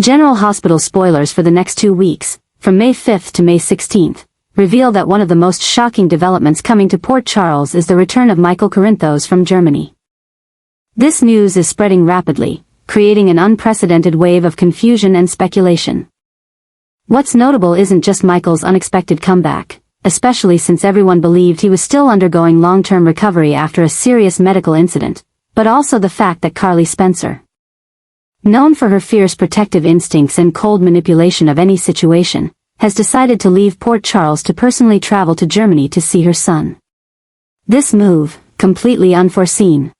General Hospital spoilers for the next 2 weeks, from May 5th to May 16th, reveal that one of the most shocking developments coming to Port Charles is the return of Michael Corinthos from Germany. This news is spreading rapidly, creating an unprecedented wave of confusion and speculation. What's notable isn't just Michael's unexpected comeback, especially since everyone believed he was still undergoing long-term recovery after a serious medical incident, but also the fact that Carly Spencer, known for her fierce protective instincts and cold manipulation of any situation, has decided to leave Port Charles to personally travel to Germany to see her son. This move, completely unforeseen,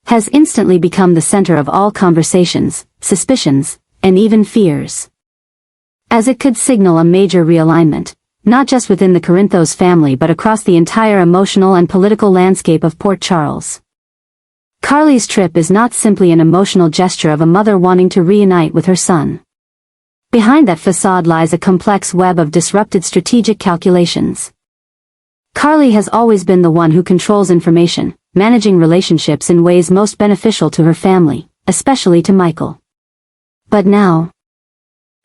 has instantly become the center of all conversations, suspicions, and even fears, as it could signal a major realignment, not just within the Corinthos family but across the entire emotional and political landscape of Port Charles. Carly's trip is not simply an emotional gesture of a mother wanting to reunite with her son. Behind that facade lies a complex web of disrupted strategic calculations. Carly has always been the one who controls information, managing relationships in ways most beneficial to her family, especially to Michael. But now,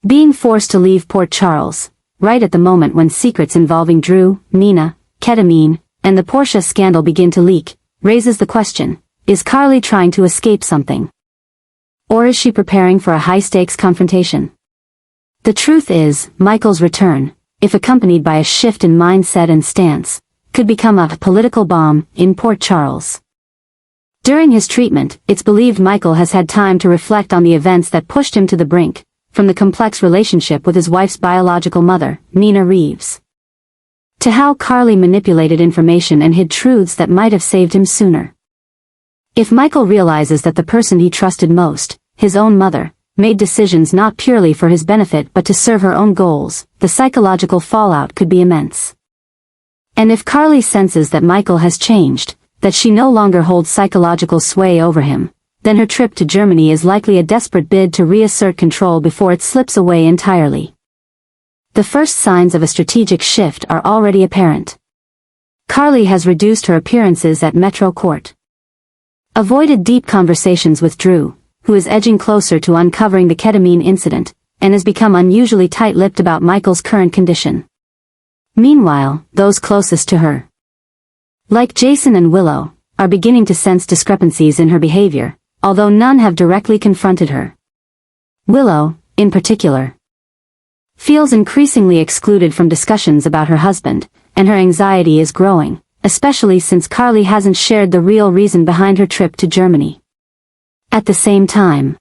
being forced to leave Port Charles, right at the moment when secrets involving Drew, Nina, Ketamine, and the Porsche scandal begin to leak, raises the question, is Carly trying to escape something? Or is she preparing for a high-stakes confrontation? The truth is, Michael's return, if accompanied by a shift in mindset and stance, could become a political bomb in Port Charles. During his treatment, it's believed Michael has had time to reflect on the events that pushed him to the brink, from the complex relationship with his wife's biological mother, Nina Reeves, to how Carly manipulated information and hid truths that might have saved him sooner. If Michael realizes that the person he trusted most, his own mother, made decisions not purely for his benefit but to serve her own goals, the psychological fallout could be immense. And if Carly senses that Michael has changed, that she no longer holds psychological sway over him, then her trip to Germany is likely a desperate bid to reassert control before it slips away entirely. The first signs of a strategic shift are already apparent. Carly has reduced her appearances at Metro Court, avoided deep conversations with Drew, who is edging closer to uncovering the ketamine incident, and has become unusually tight-lipped about Michael's current condition. Meanwhile, those closest to her, like Jason and Willow, are beginning to sense discrepancies in her behavior, although none have directly confronted her. Willow, in particular, feels increasingly excluded from discussions about her husband, and her anxiety is growing, especially since Carly hasn't shared the real reason behind her trip to Germany. At the same time,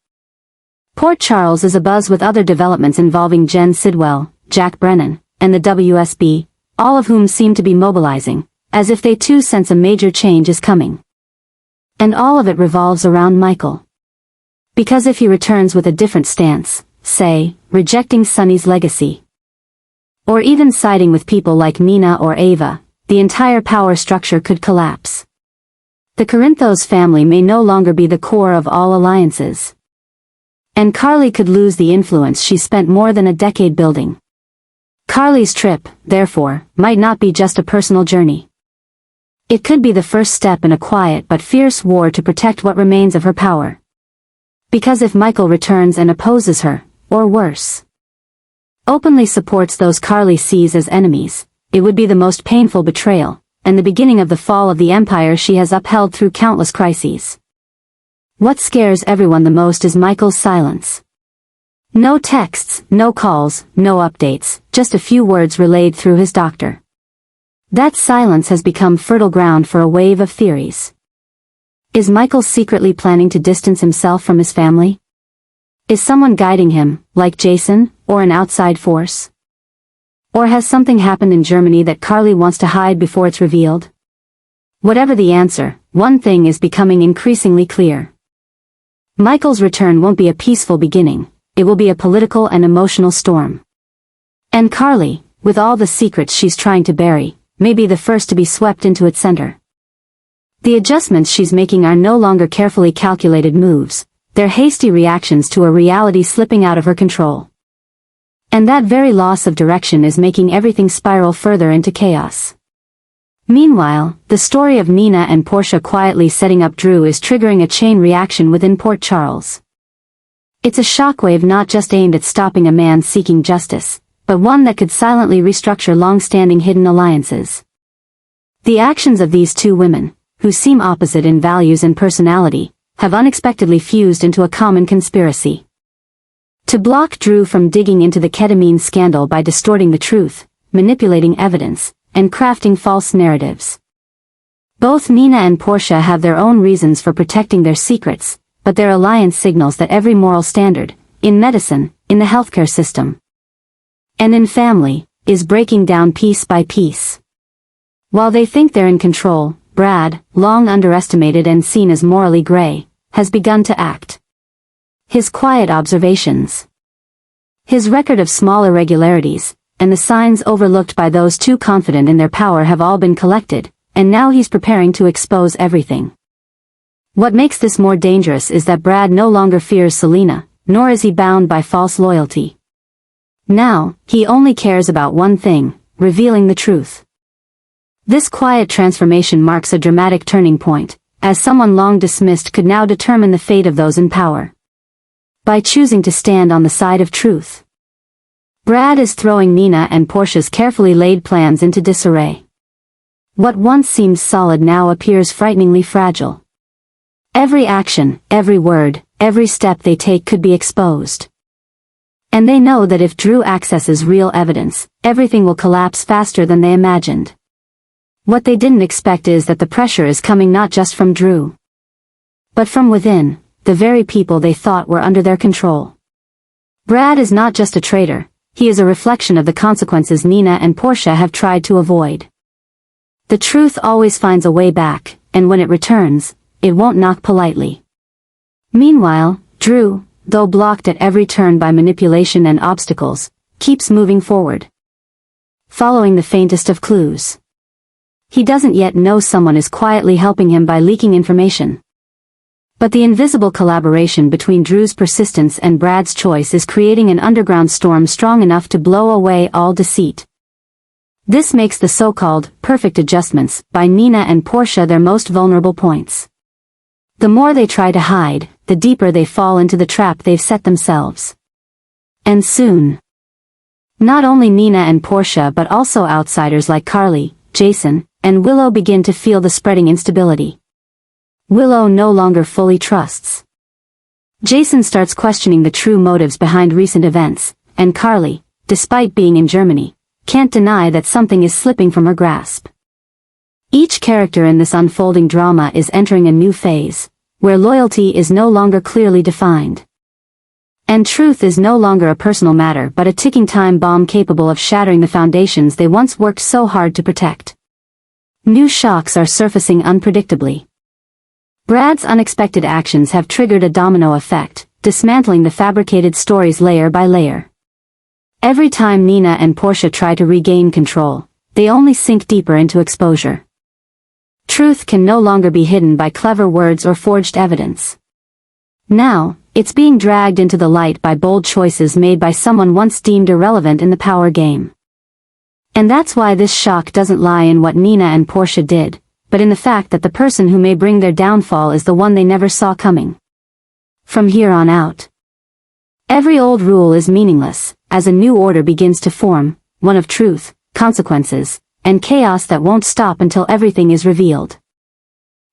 Port Charles is abuzz with other developments involving Jen Sidwell, Jack Brennan, and the WSB, all of whom seem to be mobilizing, as if they too sense a major change is coming. And all of it revolves around Michael. Because if he returns with a different stance, say, rejecting Sonny's legacy, or even siding with people like Nina or Ava, the entire power structure could collapse. The Corinthos family may no longer be the core of all alliances. And Carly could lose the influence she spent more than a decade building. Carly's trip, therefore, might not be just a personal journey. It could be the first step in a quiet but fierce war to protect what remains of her power. Because if Michael returns and opposes her, or worse, openly supports those Carly sees as enemies, it would be the most painful betrayal, and the beginning of the fall of the empire she has upheld through countless crises. What scares everyone the most is Michael's silence. No texts, no calls, no updates, just a few words relayed through his doctor. That silence has become fertile ground for a wave of theories. Is Michael secretly planning to distance himself from his family? Is someone guiding him, like Jason, or an outside force? Or has something happened in Germany that Carly wants to hide before it's revealed? Whatever the answer, one thing is becoming increasingly clear. Michael's return won't be a peaceful beginning, it will be a political and emotional storm. And Carly, with all the secrets she's trying to bury, may be the first to be swept into its center. The adjustments she's making are no longer carefully calculated moves, they're hasty reactions to a reality slipping out of her control. And that very loss of direction is making everything spiral further into chaos. Meanwhile, the story of Nina and Portia quietly setting up Drew is triggering a chain reaction within Port Charles. It's a shockwave not just aimed at stopping a man seeking justice, but one that could silently restructure long-standing hidden alliances. The actions of these two women, who seem opposite in values and personality, have unexpectedly fused into a common conspiracy. To block Drew from digging into the ketamine scandal by distorting the truth, manipulating evidence, and crafting false narratives. Both Nina and Portia have their own reasons for protecting their secrets, but their alliance signals that every moral standard, in medicine, in the healthcare system, and in family, is breaking down piece by piece. While they think they're in control, Brad, long underestimated and seen as morally gray, has begun to act. His quiet observations, his record of small irregularities, and the signs overlooked by those too confident in their power have all been collected, and now he's preparing to expose everything. What makes this more dangerous is that Brad no longer fears Selena, nor is he bound by false loyalty. Now, he only cares about one thing, revealing the truth. This quiet transformation marks a dramatic turning point, as someone long dismissed could now determine the fate of those in power. By choosing to stand on the side of truth, Brad is throwing Nina and Portia's carefully laid plans into disarray. What once seemed solid now appears frighteningly fragile. Every action, every word, every step they take could be exposed. And they know that if Drew accesses real evidence, everything will collapse faster than they imagined. What they didn't expect is that the pressure is coming not just from Drew, but from within, the very people they thought were under their control. Brad is not just a traitor, he is a reflection of the consequences Nina and Portia have tried to avoid. The truth always finds a way back, and when it returns, it won't knock politely. Meanwhile, Drew, though blocked at every turn by manipulation and obstacles, keeps moving forward, following the faintest of clues. He doesn't yet know someone is quietly helping him by leaking information. But the invisible collaboration between Drew's persistence and Brad's choice is creating an underground storm strong enough to blow away all deceit. This makes the so-called perfect adjustments by Nina and Portia their most vulnerable points. The more they try to hide, the deeper they fall into the trap they've set themselves. And soon, not only Nina and Portia but also outsiders like Carly, Jason, and Willow begin to feel the spreading instability. Willow no longer fully trusts. Jason starts questioning the true motives behind recent events, and Carly, despite being in Germany, can't deny that something is slipping from her grasp. Each character in this unfolding drama is entering a new phase, where loyalty is no longer clearly defined. And truth is no longer a personal matter but a ticking time bomb capable of shattering the foundations they once worked so hard to protect. New shocks are surfacing unpredictably. Brad's unexpected actions have triggered a domino effect, dismantling the fabricated stories layer by layer. Every time Nina and Portia try to regain control, they only sink deeper into exposure. Truth can no longer be hidden by clever words or forged evidence. Now, it's being dragged into the light by bold choices made by someone once deemed irrelevant in the power game. And that's why this shock doesn't lie in what Nina and Portia did, but in the fact that the person who may bring their downfall is the one they never saw coming. From here on out, every old rule is meaningless, as a new order begins to form, one of truth, consequences, and chaos that won't stop until everything is revealed.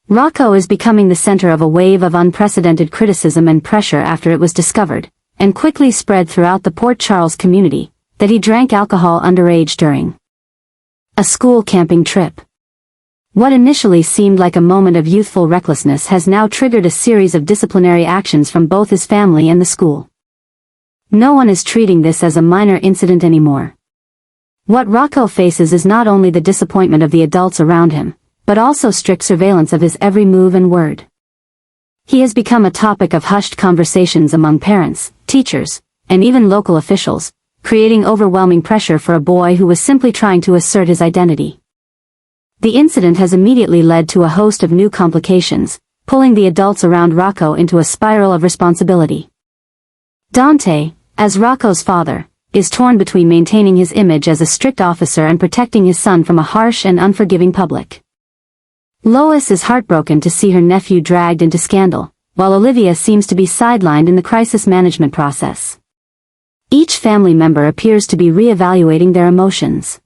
Rocco is becoming the center of a wave of unprecedented criticism and pressure after it was discovered, and quickly spread throughout the Port Charles community, that he drank alcohol underage during a school camping trip. What initially seemed like a moment of youthful recklessness has now triggered a series of disciplinary actions from both his family and the school. No one is treating this as a minor incident anymore. What Rocco faces is not only the disappointment of the adults around him, but also strict surveillance of his every move and word. He has become a topic of hushed conversations among parents, teachers, and even local officials, creating overwhelming pressure for a boy who was simply trying to assert his identity. The incident has immediately led to a host of new complications, pulling the adults around Rocco into a spiral of responsibility. Dante, as Rocco's father, is torn between maintaining his image as a strict officer and protecting his son from a harsh and unforgiving public. Lois is heartbroken to see her nephew dragged into scandal, while Olivia seems to be sidelined in the crisis management process. Each family member appears to be re-evaluating their emotions,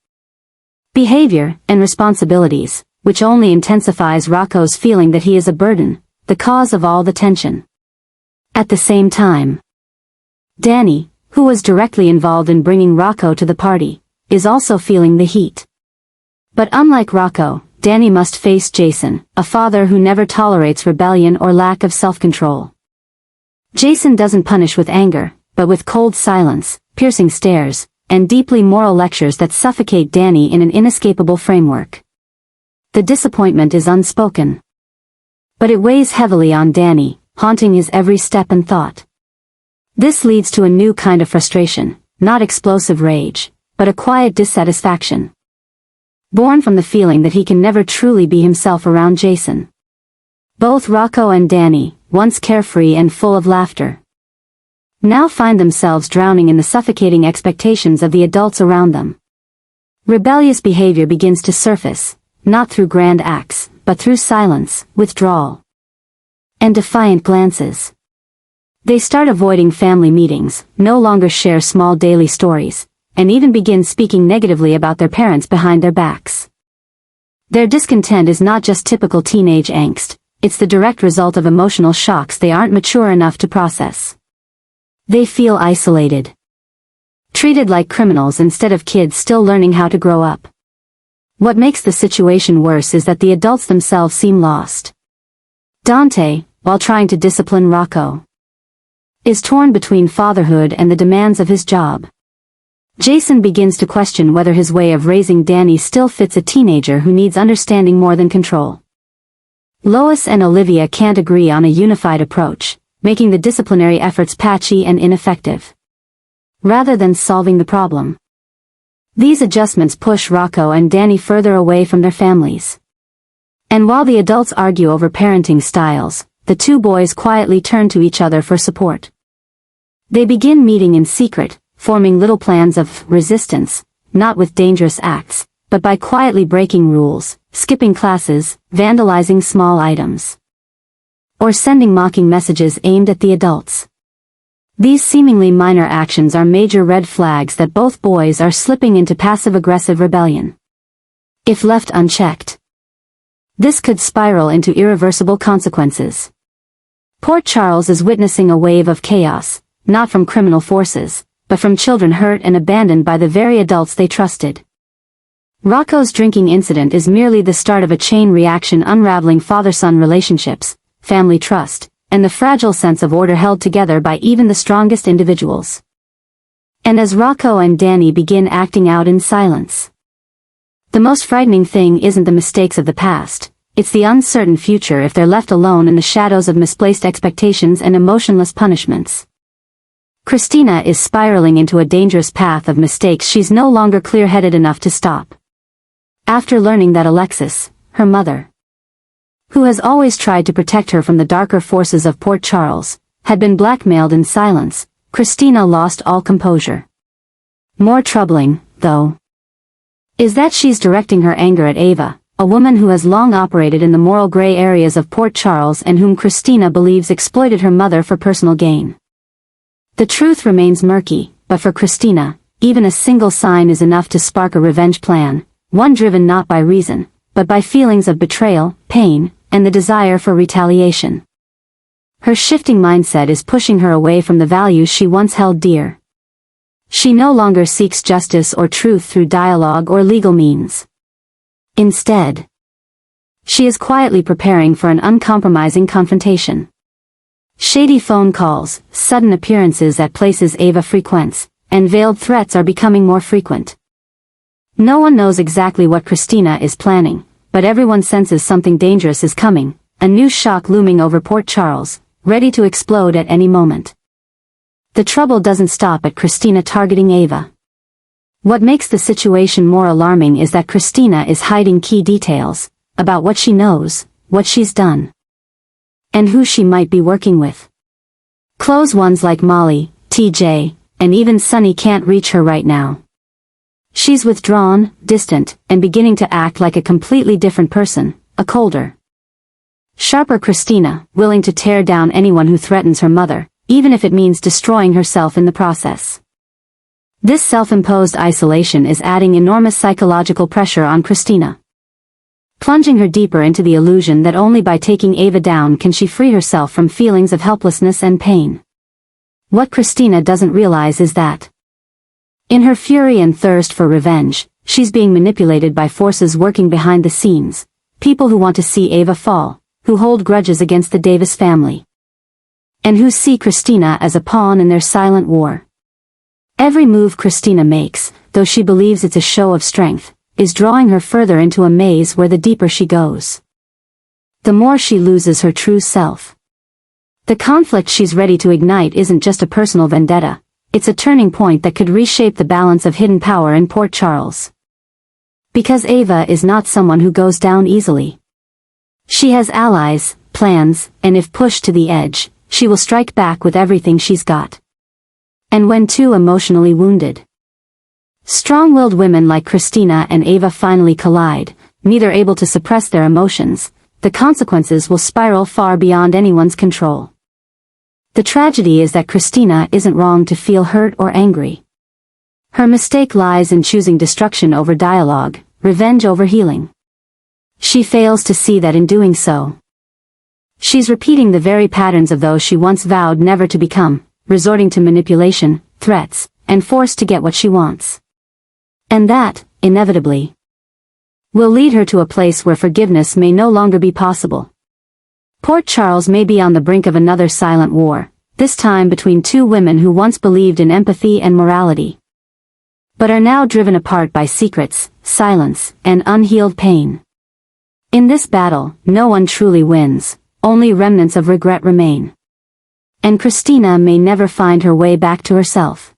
behavior, and responsibilities, which only intensifies Rocco's feeling that he is a burden, the cause of all the tension. At the same time, Danny, who was directly involved in bringing Rocco to the party, is also feeling the heat. But unlike Rocco, Danny must face Jason, a father who never tolerates rebellion or lack of self-control. Jason doesn't punish with anger, but with cold silence, piercing stares, and deeply moral lectures that suffocate Danny in an inescapable framework. The disappointment is unspoken, but it weighs heavily on Danny, haunting his every step and thought. This leads to a new kind of frustration, not explosive rage, but a quiet dissatisfaction, born from the feeling that he can never truly be himself around Jason. Both Rocco and Danny, once carefree and full of laughter, now find themselves drowning in the suffocating expectations of the adults around them. Rebellious behavior begins to surface, not through grand acts, but through silence, withdrawal, and defiant glances. They start avoiding family meetings, no longer share small daily stories, and even begin speaking negatively about their parents behind their backs. Their discontent is not just typical teenage angst, it's the direct result of emotional shocks they aren't mature enough to process. They feel isolated, treated like criminals instead of kids still learning how to grow up. What makes the situation worse is that the adults themselves seem lost. Dante, while trying to discipline Rocco, is torn between fatherhood and the demands of his job. Jason begins to question whether his way of raising Danny still fits a teenager who needs understanding more than control. Lois and Olivia can't agree on a unified approach, making the disciplinary efforts patchy and ineffective, rather than solving the problem. These adjustments push Rocco and Danny further away from their families. And while the adults argue over parenting styles, the two boys quietly turn to each other for support. They begin meeting in secret, forming little plans of resistance, not with dangerous acts, but by quietly breaking rules, skipping classes, vandalizing small items, or sending mocking messages aimed at the adults. These seemingly minor actions are major red flags that both boys are slipping into passive-aggressive rebellion. If left unchecked, this could spiral into irreversible consequences. Port Charles is witnessing a wave of chaos, not from criminal forces, but from children hurt and abandoned by the very adults they trusted. Rocco's drinking incident is merely the start of a chain reaction unraveling father-son relationships, family trust, and the fragile sense of order held together by even the strongest individuals. And as Rocco and Danny begin acting out in silence, the most frightening thing isn't the mistakes of the past, it's the uncertain future if they're left alone in the shadows of misplaced expectations and emotionless punishments. Christina is spiraling into a dangerous path of mistakes she's no longer clear-headed enough to stop. After learning that Alexis, her mother, who has always tried to protect her from the darker forces of Port Charles, had been blackmailed in silence, Christina lost all composure. More troubling, though, is that she's directing her anger at Ava, a woman who has long operated in the moral gray areas of Port Charles and whom Christina believes exploited her mother for personal gain. The truth remains murky, but for Christina, even a single sign is enough to spark a revenge plan, one driven not by reason, but by feelings of betrayal, pain, and the desire for retaliation. Her shifting mindset is pushing her away from the values she once held dear. She no longer seeks justice or truth through dialogue or legal means. Instead, she is quietly preparing for an uncompromising confrontation. Shady phone calls, sudden appearances at places Ava frequents, and veiled threats are becoming more frequent. No one knows exactly what Christina is planning, but everyone senses something dangerous is coming, a new shock looming over Port Charles, ready to explode at any moment. The trouble doesn't stop at Christina targeting Ava. What makes the situation more alarming is that Christina is hiding key details about what she knows, what she's done, and who she might be working with. Close ones like Molly, TJ, and even Sonny can't reach her right now. She's withdrawn, distant, and beginning to act like a completely different person, a colder, Sharper Christina, willing to tear down anyone who threatens her mother, even if it means destroying herself in the process. This self-imposed isolation is adding enormous psychological pressure on Christina, plunging her deeper into the illusion that only by taking Ava down can she free herself from feelings of helplessness and pain. What Christina doesn't realize is that, in her fury and thirst for revenge, she's being manipulated by forces working behind the scenes, people who want to see Ava fall, who hold grudges against the Davis family, and who see Christina as a pawn in their silent war. Every move Christina makes, though she believes it's a show of strength, is drawing her further into a maze where the deeper she goes, the more she loses her true self. The conflict she's ready to ignite isn't just a personal vendetta, it's a turning point that could reshape the balance of hidden power in Port Charles. Because Ava is not someone who goes down easily. She has allies, plans, and if pushed to the edge, she will strike back with everything she's got. And when too emotionally wounded, strong-willed women like Christina and Ava finally collide, neither able to suppress their emotions, the consequences will spiral far beyond anyone's control. The tragedy is that Christina isn't wrong to feel hurt or angry. Her mistake lies in choosing destruction over dialogue, revenge over healing. She fails to see that in doing so, she's repeating the very patterns of those she once vowed never to become, resorting to manipulation, threats, and force to get what she wants. And that, inevitably, will lead her to a place where forgiveness may no longer be possible. Port Charles may be on the brink of another silent war, this time between two women who once believed in empathy and morality, but are now driven apart by secrets, silence, and unhealed pain. In this battle, no one truly wins, only remnants of regret remain. And Christina may never find her way back to herself.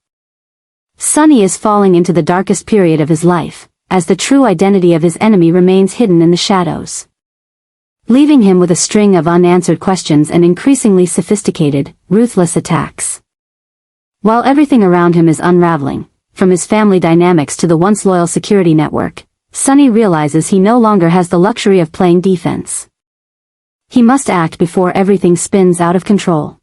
Sonny is falling into the darkest period of his life, as the true identity of his enemy remains hidden in the shadows, leaving him with a string of unanswered questions and increasingly sophisticated, ruthless attacks. While everything around him is unraveling, from his family dynamics to the once loyal security network, Sonny realizes he no longer has the luxury of playing defense. He must act before everything spins out of control.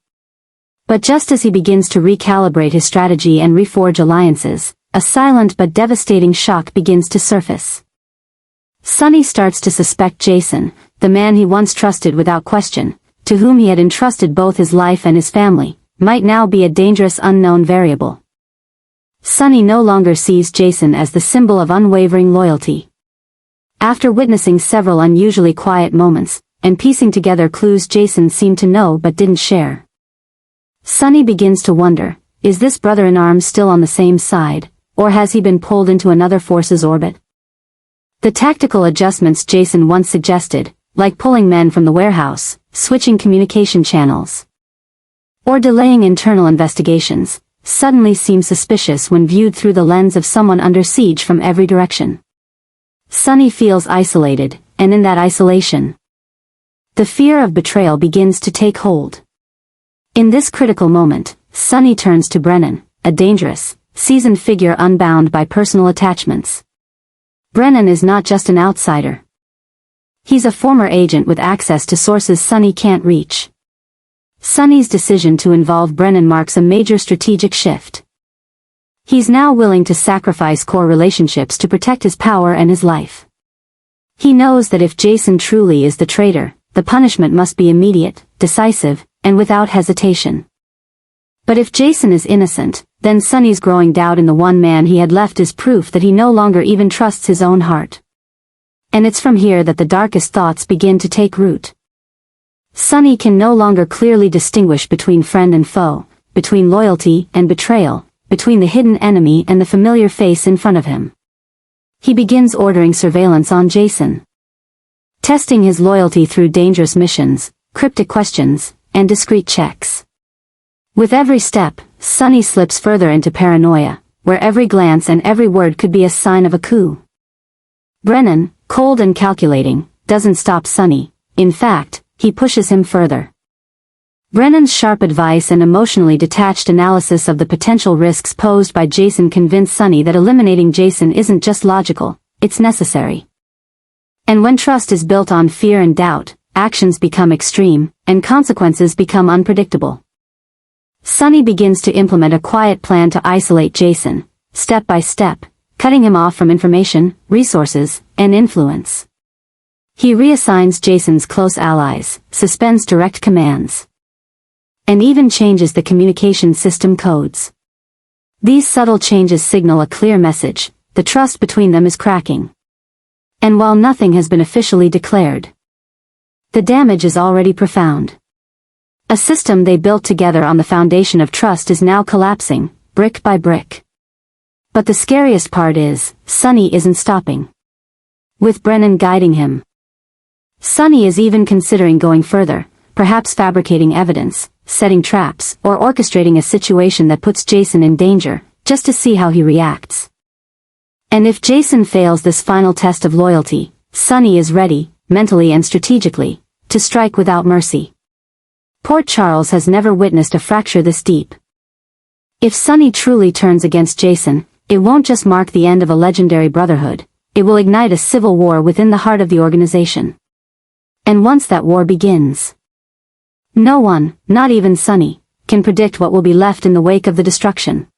But just as he begins to recalibrate his strategy and reforge alliances, a silent but devastating shock begins to surface. Sonny starts to suspect Jason, the man he once trusted without question, to whom he had entrusted both his life and his family, might now be a dangerous unknown variable. Sonny no longer sees Jason as the symbol of unwavering loyalty. After witnessing several unusually quiet moments, and piecing together clues Jason seemed to know but didn't share, Sonny begins to wonder, is this brother-in-arms still on the same side, or has he been pulled into another force's orbit? The tactical adjustments Jason once suggested, like pulling men from the warehouse, switching communication channels, or delaying internal investigations, suddenly seem suspicious when viewed through the lens of someone under siege from every direction. Sonny feels isolated, and in that isolation, the fear of betrayal begins to take hold. In this critical moment, Sonny turns to Brennan, a dangerous, seasoned figure unbound by personal attachments. Brennan is not just an outsider. He's a former agent with access to sources Sonny can't reach. Sonny's decision to involve Brennan marks a major strategic shift. He's now willing to sacrifice core relationships to protect his power and his life. He knows that if Jason truly is the traitor, the punishment must be immediate, decisive, and without hesitation. But if Jason is innocent, then Sonny's growing doubt in the one man he had left is proof that he no longer even trusts his own heart. And it's from here that the darkest thoughts begin to take root. Sonny can no longer clearly distinguish between friend and foe, between loyalty and betrayal, between the hidden enemy and the familiar face in front of him. He begins ordering surveillance on Jason, testing his loyalty through dangerous missions, cryptic questions, and discreet checks. With every step, Sonny slips further into paranoia, where every glance and every word could be a sign of a coup. Brennan, cold and calculating, doesn't stop Sonny. In fact, he pushes him further. Brennan's sharp advice and emotionally detached analysis of the potential risks posed by Jason convince Sonny that eliminating Jason isn't just logical, it's necessary. And when trust is built on fear and doubt, actions become extreme, and consequences become unpredictable. Sonny begins to implement a quiet plan to isolate Jason, step by step, cutting him off from information, resources, and influence. He reassigns Jason's close allies, suspends direct commands, and even changes the communication system codes. These subtle changes signal a clear message: the trust between them is cracking. And while nothing has been officially declared, the damage is already profound. A system they built together on the foundation of trust is now collapsing, brick by brick. But the scariest part is, Sonny isn't stopping. With Brennan guiding him, Sonny is even considering going further, perhaps fabricating evidence, setting traps, or orchestrating a situation that puts Jason in danger, just to see how he reacts. And if Jason fails this final test of loyalty, Sonny is ready, mentally and strategically, to strike without mercy. Port Charles has never witnessed a fracture this deep. If Sonny truly turns against Jason, it won't just mark the end of a legendary brotherhood, it will ignite a civil war within the heart of the organization. And once that war begins, no one, not even Sonny, can predict what will be left in the wake of the destruction.